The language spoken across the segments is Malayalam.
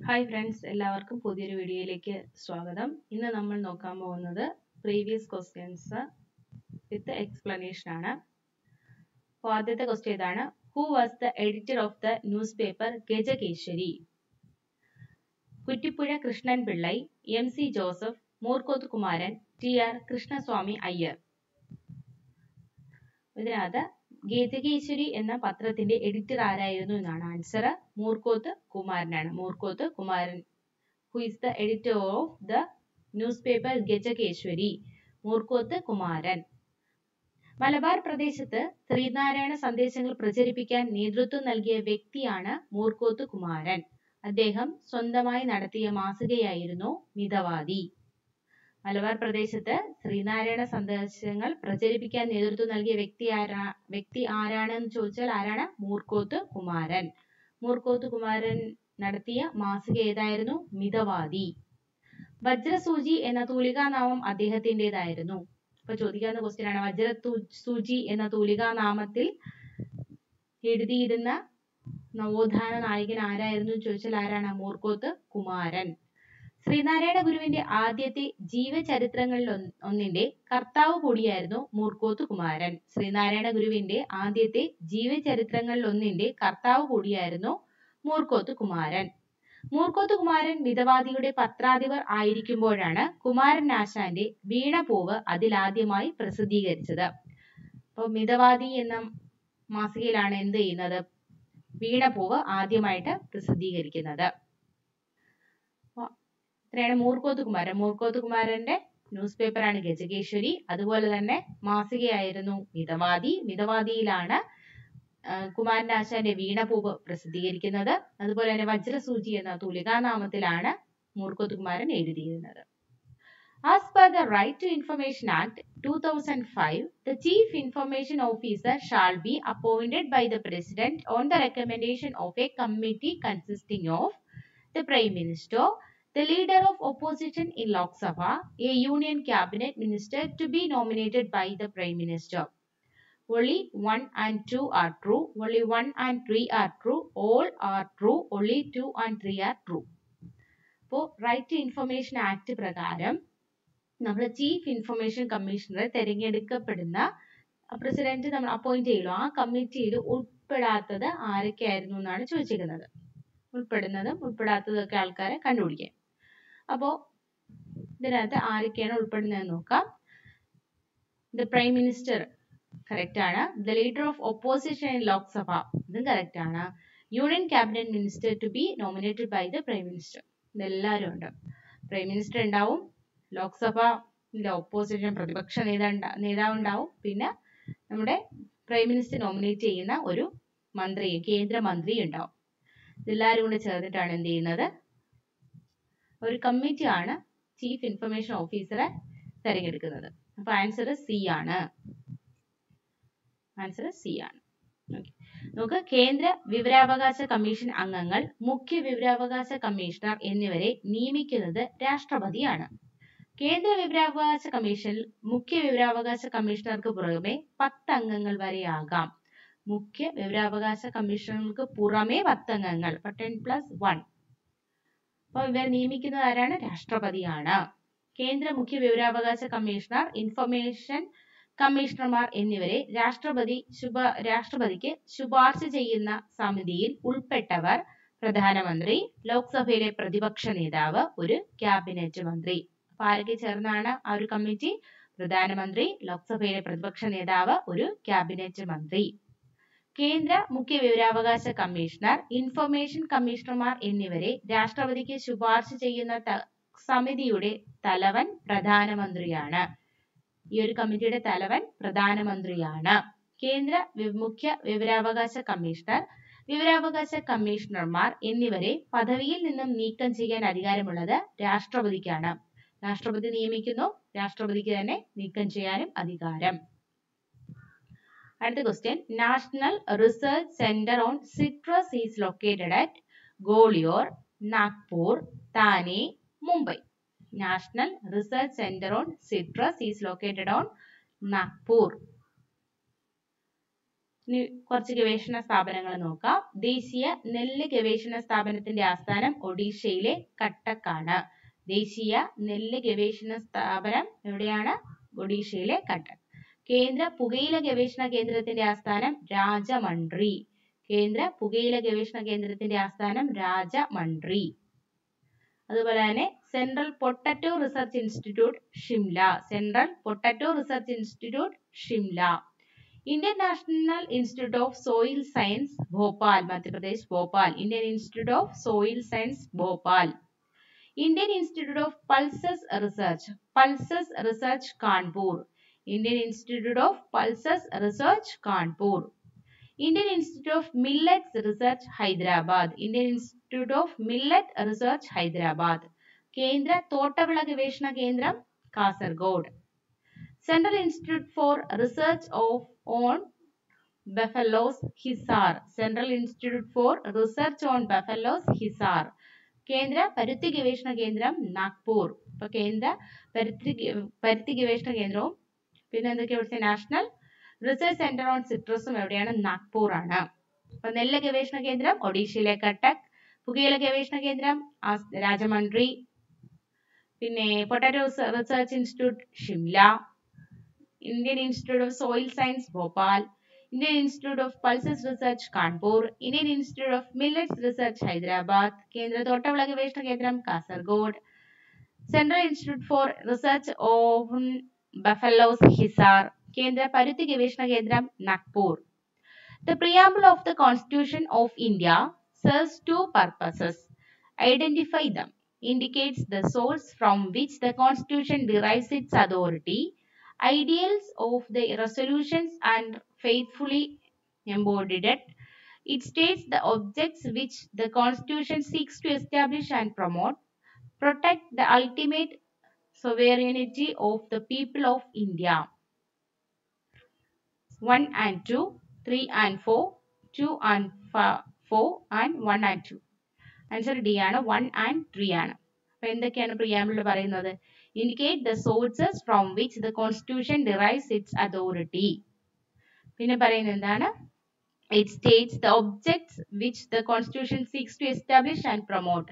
ഹായ് ഫ്രണ്ട്സ്, എല്ലാവർക്കും പുതിയൊരു വീഡിയോയിലേക്ക് സ്വാഗതം. ഇന്ന് നമ്മൾ നോക്കാൻ പോകുന്നത് പ്രീവിയസ് ക്വസ്റ്റ്യൻസ് വിത്ത് എക്സ്പ്ലനേഷൻ ആണ്. അപ്പോൾ ആദ്യത്തെ ക്വസ്റ്റ്യൻ ഇതാണ്: who was the editor of the newspaper Gajakesari? Kuttippuzha Krishna Pillai, MC Joseph, Moorkoth Kumaran, TR Krishnaswami Iyer. ഇതിനകത്ത് ഗജകേശ്വരി എന്ന പത്രത്തിന്റെ എഡിറ്റർ ആരായിരുന്നു എന്നാണ് ആൻസർ. മൂർക്കോത്ത് കുമാരനാണ്. Moorkoth Kumaran. Who is the editor of the newspaper Gajakesari? Moorkoth Kumaran. Malabar പ്രദേശത്ത് ശ്രീനാരായണ സന്ദേശങ്ങൾ പ്രചരിപ്പിക്കാൻ നേതൃത്വം നൽകിയ വ്യക്തിയാണ് മൂർക്കോത്ത് കുമാരൻ. അദ്ദേഹം സ്വന്തമായി നടത്തിയ മാസികയായിരുന്നു മിതവാദി. മലബാർ പ്രദേശത്ത് ശ്രീനാരായണ സന്ദേശങ്ങൾ പ്രചരിപ്പിക്കാൻ നേതൃത്വം നൽകിയ വ്യക്തി ആരാണെന്ന് ചോദിച്ചാൽ ആരാണ്? മൂർക്കോത്ത് കുമാരൻ. മൂർക്കോത്ത് കുമാരൻ നടത്തിയ മാസിക ഏതായിരുന്നു? മിതവാദി. വജ്രസൂചി എന്ന തൂലികാനാമം അദ്ദേഹത്തിൻ്റെതായിരുന്നു. അപ്പൊ ചോദിക്കാവുന്ന ക്വസ്റ്റ്യൻ ആണ്, വജ്രസൂചി എന്ന തൂലികാനാമത്തിൽ എഴുതിയിരുന്ന നവോത്ഥാന നായകൻ ആരായിരുന്നു ചോദിച്ചാൽ ആരാണ്? മൂർക്കോത്ത് കുമാരൻ. ശ്രീനാരായണ ഗുരുവിന്റെ ആദ്യത്തെ ജീവചരിത്രങ്ങളിൽ ഒന്നിന്റെ കർത്താവ് കൂടിയായിരുന്നു മൂർക്കോത്ത് കുമാരൻ. ശ്രീനാരായണ ഗുരുവിന്റെ ആദ്യത്തെ ജീവചരിത്രങ്ങളിൽ ഒന്നിന്റെ കർത്താവ് കൂടിയായിരുന്നു മൂർക്കോത്ത് കുമാരൻ. മൂർക്കോത്ത് കുമാരൻ മിതവാദിയുടെ പത്രാധിപർ ആയിരിക്കുമ്പോഴാണ് കുമാരനാശാന്റെ വീണപൂവ് അതിലാദ്യമായി പ്രസിദ്ധീകരിച്ചത്. അപ്പോൾ മിതവാദി എന്ന മാസികയിലാണ് എന്ത് ചെയ്യുന്നത്? വീണപൂവ് ആദ്യമായിട്ട് പ്രസിദ്ധീകരിക്കുന്നത്. ഇത്രയാണ് മൂർക്കോത്ത് കുമാരൻ. മൂർക്കോത്ത് കുമാരന്റെ ന്യൂസ് പേപ്പറാണ് ഗജകേശ്വരി. അതുപോലെ തന്നെ മാസികയായിരുന്നു മിതവാദി. മിതവാദിയിലാണ് കുമാരനാശാന്റെ വീണപൂവ് പ്രസിദ്ധീകരിക്കുന്നത്. അതുപോലെ തന്നെ വജ്രസൂചി എന്ന തൂലികാനാമത്തിലാണ് മൂർക്കോത്ത് കുമാരൻ എഴുതിയിരുന്നത്. As per the Right to Information Act 2005, the Chief Information Officer shall be appointed by the President on the recommendation of a committee consisting of the Prime Minister, the Leader of Opposition in Lok Sabha, a Union Cabinet Minister to be nominated by the Prime Minister. Only 1 and 2 are true. Only 1 and 3 are true. All are true. Only 2 and 3 are true. അപ്പോൾ റൈറ്റ് ടു ഇൻഫർമേഷൻ ആക്ട് പ്രകാരം നമ്മൾ ചീഫ് ഇൻഫർമേഷൻ കമ്മീഷണറെ തിരഞ്ഞെടുക്കപ്പെടുന്ന പ്രസിഡന്റ് നമ്മൾ അപ്പോയിന്റ് ചെയ്യുമല്ലോ, ആ കമ്മിറ്റിയിൽ ഉൾപ്പെടാത്തത് ആരൊക്കെയായിരുന്നു എന്നാണ് ചോദിച്ചിരിക്കുന്നത്. ഉൾപ്പെടുന്നതും ഉൾപ്പെടാത്തതും ഒക്കെ ആൾക്കാരെ കണ്ടുപിടിക്കാം. അപ്പോൾ ഇതിനകത്ത് ആരൊക്കെയാണ് ഉൾപ്പെടുന്നതെന്ന് നോക്കാം. ദ പ്രൈം മിനിസ്റ്റർ കറക്റ്റ് ആണ്. The leader of opposition in Lok Sabha ഇതും കറക്റ്റ് ആണ്. Union cabinet minister to be nominated by the prime minister. ഇതെല്ലാവരും ഉണ്ട്. പ്രൈം മിനിസ്റ്റർ ഉണ്ടാവും, ലോക്സഭയിലെ ഒപ്പോസിഷൻ പ്രതിപക്ഷ നേതാവ് ഉണ്ടാവും, പിന്നെ നമ്മുടെ പ്രൈം മിനിസ്റ്റർ നോമിനേറ്റ് ചെയ്യുന്ന ഒരു മന്ത്രി, കേന്ദ്രമന്ത്രി ഉണ്ടാവും. ഇതെല്ലാവരും കൂടെ ചേർന്നിട്ടാണ് എന്ത് ചെയ്യുന്നത്? ഒരു കമ്മിറ്റിയാണ് ചീഫ് ഇൻഫർമേഷൻ ഓഫീസറെ തിരഞ്ഞെടുക്കുന്നത്. അപ്പൊ ആൻസർ സി ആണ്. ആൻസർ സി ആണ്. നമുക്ക് കേന്ദ്ര വിവരാവകാശ കമ്മീഷൻ അംഗങ്ങൾ, മുഖ്യ വിവരാവകാശ കമ്മീഷണർ എന്നിവരെ നിയമിക്കുന്നത് രാഷ്ട്രപതിയാണ്. കേന്ദ്ര വിവരാവകാശ കമ്മീഷനിൽ മുഖ്യ വിവരാവകാശ കമ്മീഷണർക്ക് പുറമെ 10 അംഗങ്ങൾ വരെ ആകാം. മുഖ്യ വിവരാവകാശ കമ്മീഷണർക്ക് പുറമെ 10 അംഗങ്ങൾ, 10+1. അപ്പോൾ ഇവർ നിയമിക്കുന്നത് ആരാണ്? രാഷ്ട്രപതിയാണ്. കേന്ദ്ര മുഖ്യ വിവരാവകാശ കമ്മീഷണർ, ഇൻഫർമേഷൻ കമ്മീഷണർമാർ എന്നിവരെ രാഷ്ട്രപതിക്ക് ശുപാർശ ചെയ്യുന്ന സമിതിയിൽ ഉൾപ്പെട്ടവർ പ്രധാനമന്ത്രി, ലോക്സഭയിലെ പ്രതിപക്ഷ നേതാവ്, ഒരു ക്യാബിനറ്റ് മന്ത്രി. അപ്പൊ ആരൊക്കെ ചേർന്നാണ് ആ ഒരു കമ്മിറ്റി? പ്രധാനമന്ത്രി, ലോക്സഭയിലെ പ്രതിപക്ഷ നേതാവ്, ഒരു ക്യാബിനറ്റ് മന്ത്രി. കേന്ദ്ര മുഖ്യ വിവരാവകാശ കമ്മീഷണർ, ഇൻഫർമേഷൻ കമ്മീഷണർമാർ എന്നിവരെ രാഷ്ട്രപതിക്ക് ശുപാർശ ചെയ്യുന്ന സമിതിയുടെ തലവൻ പ്രധാനമന്ത്രിയാണ്. ഈ ഒരു കമ്മിറ്റിയുടെ തലവൻ പ്രധാനമന്ത്രിയാണ്. കേന്ദ്ര മുഖ്യ വിവരാവകാശ കമ്മീഷണർ, വിവരാവകാശ കമ്മീഷണർമാർ എന്നിവരെ പദവിയിൽ നിന്നും നീക്കം ചെയ്യാൻ അധികാരമുള്ളത് രാഷ്ട്രപതിക്കാണ്. രാഷ്ട്രപതി നിയമിക്കുന്നു, രാഷ്ട്രപതിക്ക് തന്നെ നീക്കം ചെയ്യാനും അധികാരം. അടുത്ത question: national research centre on citrus is located at Gwalior, Nagpur, Thane, Mumbai. National Research Center on Citrus is located on Nagpur. ഇനി കുറച്ച് ഗവേഷണ സ്ഥാപനങ്ങൾ നോക്കാം. ദേശീയ നെല്ല് ഗവേഷണ സ്ഥാപനത്തിന്റെ ആസ്ഥാനം ഒഡീഷയിലെ കട്ടക്കാണ്. ദേശീയ നെല്ല് ഗവേഷണ സ്ഥാപനം എവിടെയാണ്? ഒഡീഷയിലെ കട്ടക്ക്. കേന്ദ്ര പുകയില ഗവേഷണ കേന്ദ്രത്തിന്റെ ആസ്ഥാനം രാജമണ്ഡ്രി. കേന്ദ്ര പുകയില ഗവേഷണ കേന്ദ്രത്തിന്റെ ആസ്ഥാനം രാജമണ്ഡ്രി. അതുപോലെ തന്നെ central potato research institute Shimla. Central potato research institute Shimla. Indian national institute of soil science Bhopal, Madhya Pradesh Bhopal. Indian institute of soil science Bhopal. Indian institute of pulses research Kanpur. Indian institute of pulses research Kanpur. Indian institute of millets research Hyderabad. Indian institute of millet research Hyderabad. കേന്ദ്ര തോട്ടവിള ഗവേഷണ കേന്ദ്രം Kasaragod. Central institute for research on buffaloes Hisar. Central institute for research on buffaloes Hisar. കേന്ദ്ര പരുത്തി ഗവേഷണ കേന്ദ്രം നാഗ്പൂർ. അപ്പൊ കേന്ദ്ര പരുത്തി ഗവേഷണ കേന്ദ്രവും പിന്നെ എന്തൊക്കെയാ നാഷണൽ റിസർച്ച് സെന്റർ ഓൺ സിട്രസും എവിടെയാണ്? നാഗ്പൂർ ആണ്. അപ്പൊ നെല്ല് ഗവേഷണ കേന്ദ്രം ഒഡീഷയിലെ കട്ടക്ക്. പുകയില ഗവേഷണ കേന്ദ്രം രാജമണ്ഡ്രി. പിന്നെ potato research institute Shimla. Indian institute of soil science Bhopal. Indian institute of pulses research Kanpur. Indian institute of millets research Hyderabad. കേന്ദ്ര തോട്ടവിള ഗവേഷണ കേന്ദ്രം Kasaragod. Central institute for research on buffaloes Hisar. കേന്ദ്ര പരുത്തി ഗവേഷണ കേന്ദ്രം Nagpur. The preamble of the Constitution of India serves two purposes. Identify them. Indicates the source from which the Constitution derives its authority. Ideals of the resolutions and faithfully embodied it. It states the objects which the Constitution seeks to establish and promote. Protect the ultimate sovereignty of the people of India. 1 and 2, 3 and 4, 2 and 4 and 1 and 2. Answer D ആണ്. 1 and 3 ആണ്. അപ്പൊ എന്തൊക്കെയാണ് പ്രിയാമ്പിളിൽ പറയുന്നത്? Indicate the sources from which the constitution derives its authority. പിന്നെ പറയുന്നത് എന്താണ്? It states the objects which the constitution seeks to establish and promote.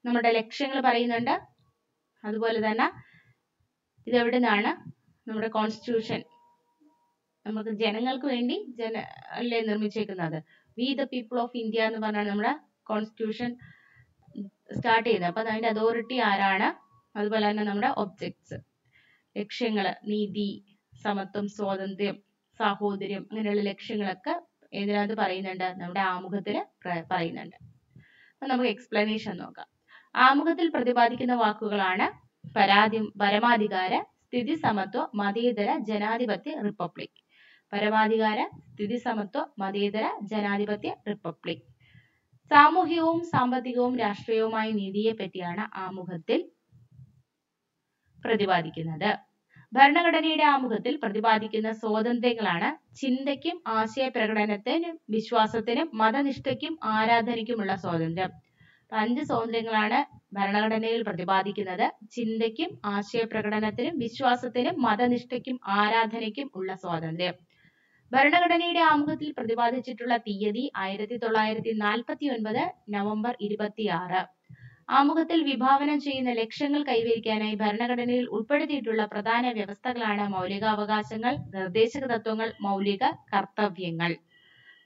നമ്മുടെ ലക്ഷ്യങ്ങൾ പറയുന്നുണ്ട്. അതുപോലെ തന്നെ ഇതെവിടെ നിന്നാണ്? നമ്മുടെ കോൺസ്റ്റിറ്റ്യൂഷൻ നമുക്ക് ജനങ്ങൾക്ക് വേണ്ടി അല്ലേ നിർമ്മിച്ചേക്കുന്നത്. We the people of India എന്ന് പറഞ്ഞാണ് നമ്മുടെ കോൺസ്റ്റിറ്റ്യൂഷൻ സ്റ്റാർട്ട് ചെയ്യുന്നത്. അപ്പൊ അതിന്റെ അതോറിറ്റി ആരാണ്? അതുപോലെ തന്നെ നമ്മുടെ ഒബ്ജക്ട്സ്, ലക്ഷ്യങ്ങള്, നീതി, സമത്വം, സ്വാതന്ത്ര്യം, സാഹോദര്യം, അങ്ങനെയുള്ള ലക്ഷ്യങ്ങളൊക്കെ ഇതിനകത്ത് പറയുന്നുണ്ട്, നമ്മുടെ ആമുഖത്തിൽ പറയുന്നുണ്ട്. അപ്പൊ നമുക്ക് എക്സ്പ്ലനേഷൻ നോക്കാം. ആമുഖത്തിൽ പ്രതിപാദിക്കുന്ന വാക്കുകളാണ് പരമാധികാര, സ്ഥിതി സമത്വ, മതേതര, ജനാധിപത്യ, റിപ്പബ്ലിക്. പരമാധികാര, സ്ഥിതി സമത്വ, മതേതര, ജനാധിപത്യ, റിപ്പബ്ലിക്. സാമൂഹികവും സാമ്പത്തികവും രാഷ്ട്രീയവുമായ നീതിയെ പറ്റിയാണ് ആമുഖത്തിൽ പ്രതിപാദിക്കുന്നത്. ഭരണഘടനയുടെ ആമുഖത്തിൽ പ്രതിപാദിക്കുന്ന സ്വാതന്ത്ര്യങ്ങളാണ് ചിന്തയ്ക്കും ആശയപ്രകടനത്തിനും വിശ്വാസത്തിനും മതനിഷ്ഠയ്ക്കും ആരാധനയ്ക്കുമുള്ള സ്വാതന്ത്ര്യം. 5 സ്വാതന്ത്ര്യങ്ങളാണ് ഭരണഘടനയിൽ പ്രതിപാദിക്കുന്നത്. ചിന്തയ്ക്കും ആശയപ്രകടനത്തിനും വിശ്വാസത്തിനും മതനിഷ്ഠയ്ക്കും ആരാധനയ്ക്കും ഉള്ള സ്വാതന്ത്ര്യം. ഭരണഘടനയുടെ ആമുഖത്തിൽ പ്രതിപാദിച്ചിട്ടുള്ള തീയതി 1949 നവംബർ 26. ആമുഖത്തിൽ വിഭാവനം ചെയ്യുന്ന ലക്ഷ്യങ്ങൾ കൈവരിക്കാനായി ഭരണഘടനയിൽ ഉൾപ്പെടുത്തിയിട്ടുള്ള പ്രധാന വ്യവസ്ഥകളാണ് മൗലികാവകാശങ്ങൾ, നിർദ്ദേശക തത്വങ്ങൾ, മൗലിക കർത്തവ്യങ്ങൾ.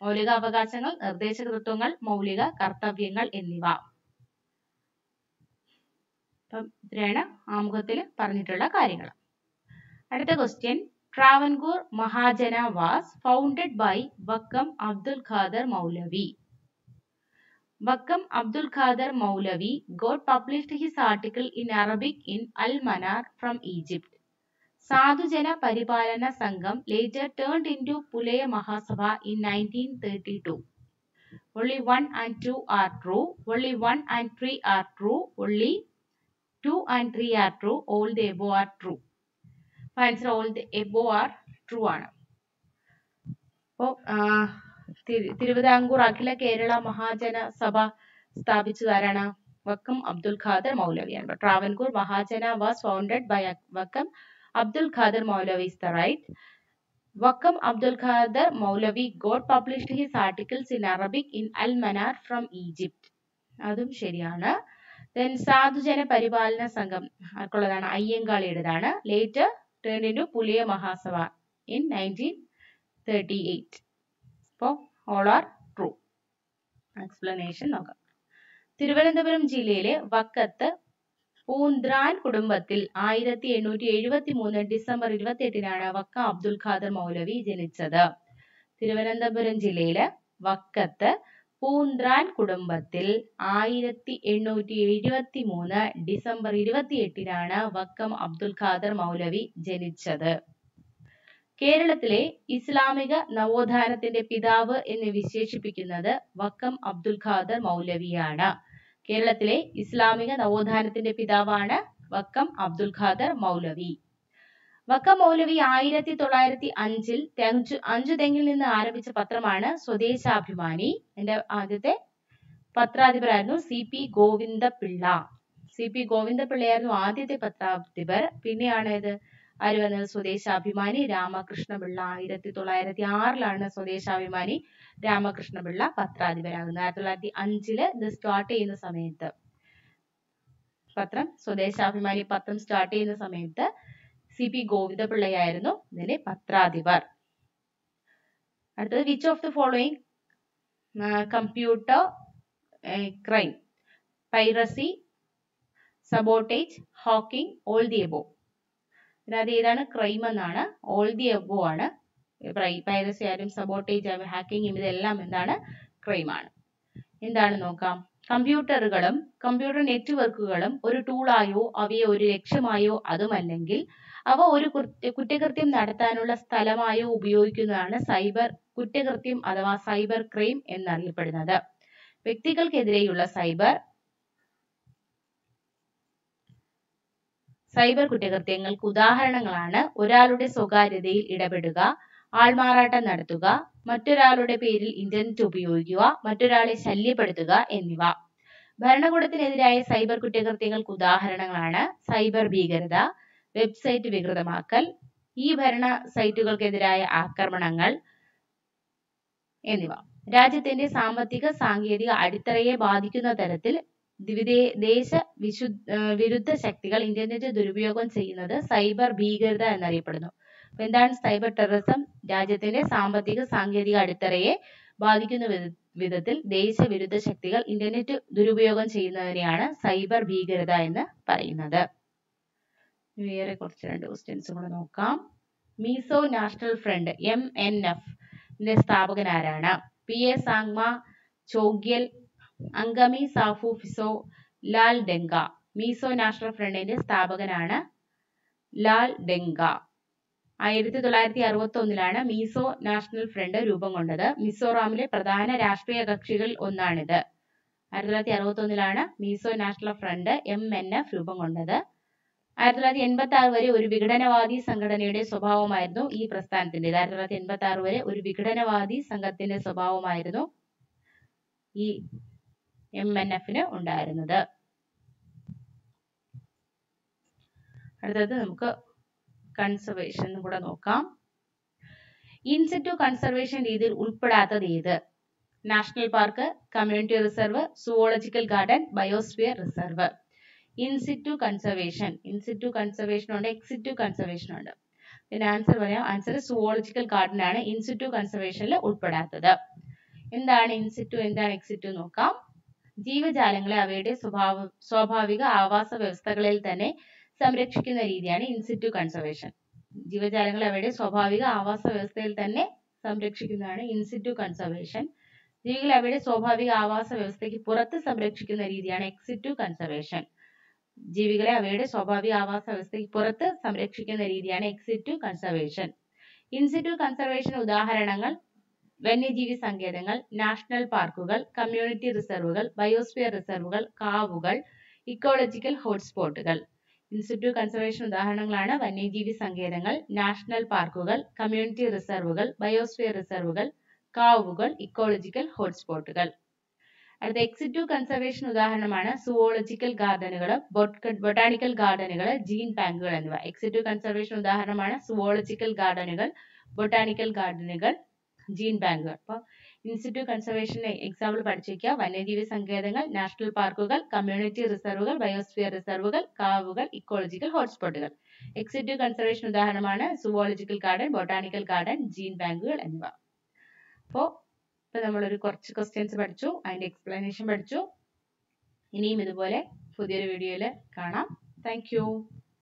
മൗലികാവകാശങ്ങൾ, നിർദ്ദേശക തത്വങ്ങൾ, മൗലിക കർത്തവ്യങ്ങൾ എന്നിവ. അപ്പം ഇത്രയാണ് ആമുഖത്തിൽ പറഞ്ഞിട്ടുള്ള കാര്യങ്ങൾ. അടുത്ത question. Travancore Mahajana was founded by Vakam Abdul Qadir Maulavi. Vakam Abdul Qadir Maulavi got published his article in Arabic in Al-Manar from Egypt. Sadhujana Paripalana Sangam later turned into Pulaya Mahasabha in 1932. Only 1 and 2 are true. Only 1 and 3 are true. Only 2 and 3 are true. All the above are true. Answer all the above are true ആണ്. അപ്പോൾ തിരുവിതാംകൂർ അഖില കേരള മഹാജന സഭ സ്ഥാപിച്ചത് ആരാണ്? വക്കം അബ്ദുൽ ഖാദർ മൗലവിയാണ്. Travancore Mahajana was founded by Vakkom Abdul Qadir Maulavi is the right. Wakam Abdul Qadir Maulavi got published his articles in Arabic in Al-Manar from Egypt. അതും ശരിയാണ്. Then സാധുജന പരിപാലന സംഘം ആർക്കുള്ളതാണ്? അയ്യങ്കാളിയുടേതാണ്. Later turned into Puliya Mahasabha in 1938. അപ്പോൾ all are true. Explanation നോക്കാം. തിരുവനന്തപുരം ജില്ലയിലെ വക്കത്ത് പൂന്ദ്രാൻ കുടുംബത്തിൽ 1873 ഡിസംബർ 28-നാണ് വക്കം അബ്ദുൽ ഖാദർ മൗലവി ജനിച്ചത്. തിരുവനന്തപുരം ജില്ലയിലെ വക്കത്ത് പൂന്ദ്രാൻ കുടുംബത്തിൽ 1873 ഡിസംബർ 28-നാണ് വക്കം അബ്ദുൽ ഖാദർ മൗലവി ജനിച്ചത്. കേരളത്തിലെ ഇസ്ലാമിക നവോത്ഥാനത്തിന്റെ പിതാവ് എന്ന് വിശേഷിപ്പിക്കുന്നത് വക്കം അബ്ദുൽ ഖാദർ മൗലവിയാണ്. കേരളത്തിലെ ഇസ്ലാമിക നവോത്ഥാനത്തിന്റെ പിതാവാണ് വക്കം അബ്ദുൽ ഖാദർ മൗലവി. വക്കം മൗലവി 1905-ൽ അഞ്ചുതെങ്ങിൽ നിന്ന് ആരംഭിച്ച പത്രമാണ് സ്വദേശാഭിമാനി. എന്റെ ആദ്യത്തെ പത്രാധിപരായിരുന്നു CP ഗോവിന്ദപിള്ള. CP ഗോവിന്ദപിള്ളയായിരുന്നു ആദ്യത്തെ പത്രാധിപർ. പിന്നെയാണ് ഇത് ആര് വന്നത്? സ്വദേശാഭിമാനി രാമകൃഷ്ണപിള്ള. 1906-ലാണ് സ്വദേശാഭിമാനി രാമകൃഷ്ണപിള്ള പത്രാധിപരാകുന്നത്. 1905-ൽ ഇത് സ്റ്റാർട്ട് ചെയ്യുന്ന സമയത്ത് സ്വദേശാഭിമാനി പത്രം സ്റ്റാർട്ട് ചെയ്യുന്ന സമയത്ത് CP ഗോവിന്ദപിള്ളയായിരുന്നു ഇതിന്റെ പത്രാധിപർ. അടുത്തത് which of the following computer crime, piracy, sabotage, hacking, all the above. അത് ഏതാണ്? ക്രൈം എന്നാണ്. ഓൾ ദി എബോവ് ആണ്. പൈറസി ആയാലും സബോട്ടേജ് ആയാലും ഹാക്കിംഗ് ഇതെല്ലാം എന്താണ്? ക്രൈം ആണ്. എന്താണ് നോക്കാം. കമ്പ്യൂട്ടറുകളും കമ്പ്യൂട്ടർ നെറ്റ്വർക്കുകളും ഒരു ടൂളായോ അവയെ ഒരു ലക്ഷ്യമായോ അതുമല്ലെങ്കിൽ അവ ഒരു കുറ്റകൃത്യം നടത്താനുള്ള സ്ഥലമായോ ഉപയോഗിക്കുന്നതാണ് സൈബർ കുറ്റകൃത്യം അഥവാ സൈബർ ക്രൈം എന്നറിയപ്പെടുന്നത്. വ്യക്തികൾക്കെതിരെയുള്ള സൈബർ കുറ്റകൃത്യങ്ങൾക്ക് ഉദാഹരണങ്ങളാണ് ഒരാളുടെ സ്വകാര്യതയിൽ ഇടപെടുക, ആൾമാറാട്ടം നടത്തുക, മറ്റൊരാളുടെ പേരിൽ ഇന്റർനെറ്റ് ഉപയോഗിക്കുക, മറ്റൊരാളെ ശല്യപ്പെടുത്തുക എന്നിവ. ഭരണകൂടത്തിനെതിരായ സൈബർ കുറ്റകൃത്യങ്ങൾക്ക് ഉദാഹരണങ്ങളാണ് സൈബർ ഭീകരത, വെബ്സൈറ്റ് വികൃതമാക്കൽ, ഈ ഭരണ സൈറ്റുകൾക്കെതിരായ ആക്രമണങ്ങൾ എന്നിവ. രാജ്യത്തിന്റെ സാമ്പത്തിക സാങ്കേതിക അടിത്തറയെ ബാധിക്കുന്ന തരത്തിൽ ദേശ വിരുദ്ധ ശക്തികൾ ഇന്റർനെറ്റ് ദുരുപയോഗം ചെയ്യുന്നത് സൈബർ ഭീകരത എന്നറിയപ്പെടുന്നു. എന്താണ് സൈബർ ടെററിസം? രാജ്യത്തിന്റെ സാമ്പത്തിക സാങ്കേതിക അടിത്തറയെ ബാധിക്കുന്ന വിധത്തിൽ ദേശവിരുദ്ധ ശക്തികൾ ഇന്റർനെറ്റ് ദുരുപയോഗം ചെയ്യുന്നതിനെയാണ് സൈബർ ഭീകരത എന്ന് പറയുന്നത്. വേറെ കുറച്ച് 2 ക്വസ്റ്റ്യൻസ് കൂടെ നോക്കാം. മീസോ നാഷണൽ ഫ്രണ്ട് MNF സ്ഥാപകൻ ആരാണ്? PA Sangma, ചോഗ്യൽ, അങ്കമി സാഫു Phizo, Lal ഡെങ്ക. Meso national ഫ്രണ്ടിന്റെ സ്ഥാപകനാണ് ലാൽ ഡെങ്ക. 1961-ലാണ് മീസോ നാഷണൽ ഫ്രണ്ട് രൂപം കൊണ്ടത്. മിസോറാമിലെ പ്രധാന രാഷ്ട്രീയ കക്ഷികളിൽ ഒന്നാണിത്. 1961-ലാണ് മീസോ നാഷണൽ ഫ്രണ്ട് MNF രൂപം കൊണ്ടത്. 1986 വരെ ഒരു വിഘടനവാദി സംഘടനയുടെ സ്വഭാവമായിരുന്നു ഈ പ്രസ്ഥാനത്തിൻ്റെത്. 1986 വരെ ഒരു വിഘടനവാദി സംഘത്തിന്റെ സ്വഭാവമായിരുന്നു ഈ MNF-ന് ഉണ്ടായിരുന്നത്. അടുത്തത് നമുക്ക് കൺസർവേഷൻ കൂടെ നോക്കാം. ഇൻസിറ്റു കൺസർവേഷൻ രീതിയിൽ ഉൾപ്പെടാത്തത് ഏത്? National park, community reserve, zoological garden, biosphere reserve. In situ conservation ഉണ്ട്, എക്സിറ്റു കൺസർവേഷൻ ഉണ്ട്. പിന്നെ ആൻസർ പറയാം. ആൻസർ സുവോളജിക്കൽ ഗാർഡൻ ആണ് ഇൻസിറ്റു കൺസർവേഷനിൽ ഉൾപ്പെടാത്തത്. എന്താണ് ഇൻസിറ്റു, എന്താണ് എക്സിറ്റു നോക്കാം. ജീവജാലങ്ങളെ അവയുടെ സ്വാഭാവിക ആവാസ വ്യവസ്ഥകളിൽ തന്നെ സംരക്ഷിക്കുന്ന രീതിയാണ് ഇൻസിറ്റു കൺസർവേഷൻ. ജീവജാലങ്ങളെ അവയുടെ സ്വാഭാവിക ആവാസ വ്യവസ്ഥയിൽ തന്നെ സംരക്ഷിക്കുന്നതാണ് ഇൻസിറ്റു കൺസർവേഷൻ. ജീവികളെ അവയുടെ സ്വാഭാവിക ആവാസ വ്യവസ്ഥയ്ക്ക് പുറത്ത് സംരക്ഷിക്കുന്ന രീതിയാണ് എക്സിറ്റു കൺസർവേഷൻ. ജീവികളെ അവയുടെ സ്വാഭാവിക ആവാസ വ്യവസ്ഥയ്ക്ക് പുറത്ത് സംരക്ഷിക്കുന്ന രീതിയാണ് എക്സിറ്റു കൺസർവേഷൻ. ഇൻസിറ്റു കൺസർവേഷൻ ഉദാഹരണങ്ങൾ വന്യജീവി സങ്കേതങ്ങൾ, നാഷണൽ പാർക്കുകൾ, കമ്മ്യൂണിറ്റി റിസർവുകൾ, ബയോസ്ഫിയർ റിസർവുകൾ, കാവുകൾ, ഇക്കോളജിക്കൽ ഹോട്ട്സ്പോട്ടുകൾ. ഇൻസിറ്റു കൺസർവേഷൻ ഉദാഹരണങ്ങളാണ് വന്യജീവി സങ്കേതങ്ങൾ, നാഷണൽ പാർക്കുകൾ, കമ്മ്യൂണിറ്റി റിസർവുകൾ, ബയോസ്ഫിയർ റിസർവുകൾ, കാവുകൾ, ഇക്കോളജിക്കൽ ഹോട്ട്സ്പോട്ടുകൾ. അടുത്ത എക്സിറ്റു കൺസർവേഷൻ ഉദാഹരണമാണ് സുവോളജിക്കൽ ഗാർഡനുകൾ, ബൊട്ടാണിക്കൽ ഗാർഡനുകൾ, ജീൻ ബാങ്കുകൾ എന്നിവ. എക്സിറ്റു കൺസർവേഷൻ ഉദാഹരണമാണ് സുവോളജിക്കൽ ഗാർഡനുകൾ, ബൊട്ടാണിക്കൽ ഗാർഡനുകൾ, ജീൻ ബാങ്കുകൾ. അപ്പോൾ ഇൻസ്റ്റിറ്റ്യൂട്ട് കൺസർവേഷൻ എക്സാമ്പിൾ പഠിച്ചു വയ്ക്കുക. വന്യജീവി സങ്കേതങ്ങൾ, നാഷണൽ പാർക്കുകൾ, കമ്മ്യൂണിറ്റി റിസർവുകൾ, ബയോസ്ഫിയർ റിസർവുകൾ, കാവുകൾ, ഇക്കോളജിക്കൽ ഹോട്ട്സ്പോട്ടുകൾ. എക്സിക്യൂട്ടീവ് കൺസർവേഷൻ ഉദാഹരണമാണ് zoological garden, botanical garden, gene ബാങ്കുകൾ എന്നിവ. അപ്പോൾ നമ്മളൊരു കുറച്ച് ക്വസ്റ്റ്യൻസ് പഠിച്ചു, അതിന്റെ എക്സ്പ്ലനേഷൻ പഠിച്ചു. ഇനിയും ഇതുപോലെ പുതിയൊരു വീഡിയോയിൽ കാണാം. Thank you.